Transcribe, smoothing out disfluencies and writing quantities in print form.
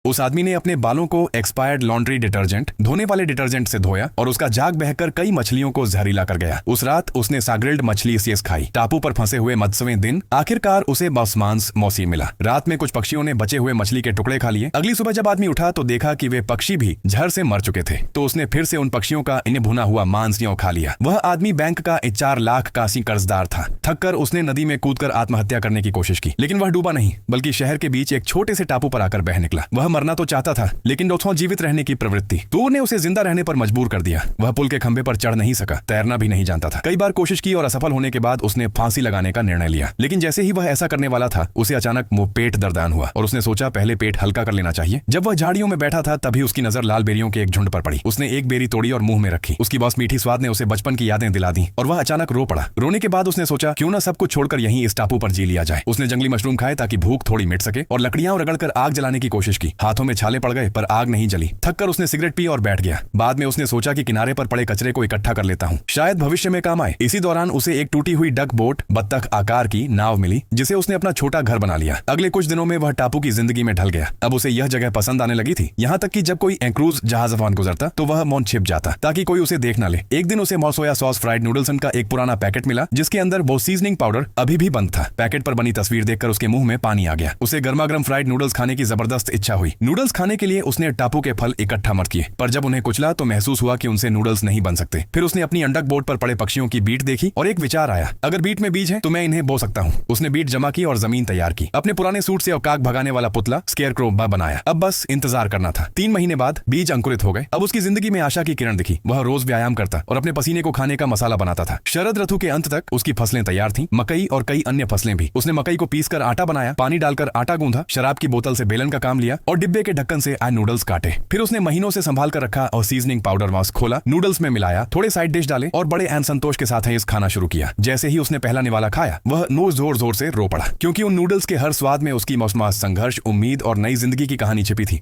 उस आदमी ने अपने बालों को एक्सपायर्ड लॉन्ड्री डिटर्जेंट, धोने वाले डिटर्जेंट से धोया और उसका जाग बहकर कई मछलियों को जहरीला कर गया। उस रात उसने साग्रिल्ड मछली सेस खाई। टापू पर फंसे हुए मत्स्यवें दिन आखिरकार उसे मांस मौसी मिला। रात में कुछ पक्षियों ने बचे हुए मछली के टुकड़े खा लिए। अगली सुबह जब आदमी उठा तो देखा कि वे पक्षी भी झर से मर चुके थे। तो उसने फिर से उन पक्षियों का इन्हें भुना हुआ मांस यों खा लिया। वह आदमी बैंक का 4 लाख का कर्जदार था। थककर उसने नदी में कूदकर आत्महत्या करने की कोशिश की, लेकिन वह डूबा नहीं, बल्कि शहर के बीच एक छोटे से टापू पर आकर बह निकला। वह मरना तो चाहता था, लेकिन उसमें जीवित रहने की प्रवृत्ति तो ने उसे जिंदा रहने पर मजबूर कर दिया। वह पुल के खंभे पर चढ़ नहीं सका, तैरना भी नहीं जानता था। कई बार कोशिश की और असफल होने के बाद उसने फांसी लगाने का निर्णय लिया। लेकिन जैसे ही वह ऐसा करने वाला था, उसे अचानक पेट दर्दान हुआ और उसने सोचा पहले पेट हल्का कर लेना चाहिए। जब वह झाड़ियों में बैठा था तभी उसकी नजर लाल बेरियों के एक झुंड पर पड़ी। उसने एक बेरी तोड़ी और मुंह में रखी। उसकी बस मीठी स्वाद ने उसे बचपन की यादें दिला दी और वह अचानक रो पड़ा। रोने के बाद उसने सोचा क्यों ना सब कुछ छोड़कर यहीं इस टापू पर जी लिया जाए। उसने जंगली मशरूम खाए ताकि भूख थोड़ी मिट सके और लकड़ियां रगड़कर आग जलाने की कोशिश की। हाथों में छाले पड़ गए पर आग नहीं जली। थककर उसने सिगरेट पी और बैठ गया। बाद में उसने सोचा कि किनारे पर पड़े कचरे को इकट्ठा कर लेता हूँ, शायद भविष्य में काम आए। इसी दौरान उसे एक टूटी हुई डक बोट, बत्तख आकार की नाव मिली, जिसे उसने अपना छोटा घर बना लिया। अगले कुछ दिनों में वह टापू की जिंदगी में ढल गया। अब उसे यह जगह पसंद आने लगी थी, यहाँ तक कि जब कोई क्रूज जहाज गुजरता तो वह मौन छिप जाता ताकि कोई उसे देख न ले। एक दिन उसे सोया सॉस फ्राइड नूडल्सन का एक पुराना पैकेट मिला, जिसके अंदर वो सीजनिंग पाउडर अभी भी बंद था। पैकेट पर बनी तस्वीर देखकर उसके मुंह में पानी आ गया। उसे गर्मा-गर्म फ्राइड नूडल्स खाने की जबरदस्त इच्छा हुई। नूडल्स खाने के लिए उसने टापू के फल इकट्ठा मत किए, पर जब उन्हें कुचला तो महसूस हुआ कि उनसे नूडल्स नहीं बन सकते। फिर उसने अपनी अंडक बोर्ड पर पड़े पक्षियों की बीट देखी और एक विचार आया, अगर बीट में बीज है तो मैं इन्हें बो सकता हूँ। उसने बीट जमा की और जमीन तैयार की। अपने पुराने सूट से औकाक भगाने वाला पुतला स्केयरक्रो बनाया। अब बस इंतजार करना था। 3 महीने बाद बीज अंकुरित हो गए। अब उसकी जिंदगी में आशा की किरण दिखी। वह रोज व्यायाम करता और अपने पसीने को खाने का मसाला बनाता था। शरद ऋतु के अंत तक उसकी फसलें तैयार थीं, मकई और कई अन्य फसलें भी। उसने मकई को पीसकर आटा बनाया, पानी डालकर आटा गूंधा, शराब की बोतल से बेलन का काम लिया और डिब्बे के ढक्कन से नूडल्स काटे। फिर उसने महीनों से संभाल कर रखा और सीजनिंग पाउडर मास्क खोला, नूडल्स में मिलाया, थोड़े साइड डिश डाले और बड़े संतोष के साथ इस खाना शुरू किया। जैसे ही उसने पहला निवाला खाया, वह नोज जोर जोर से रो पड़ा, क्योंकि उन नूडल्स के हर स्वाद में उसकी मौसमास संघर्ष, उम्मीद और नई जिंदगी की कहानी छिपी थी।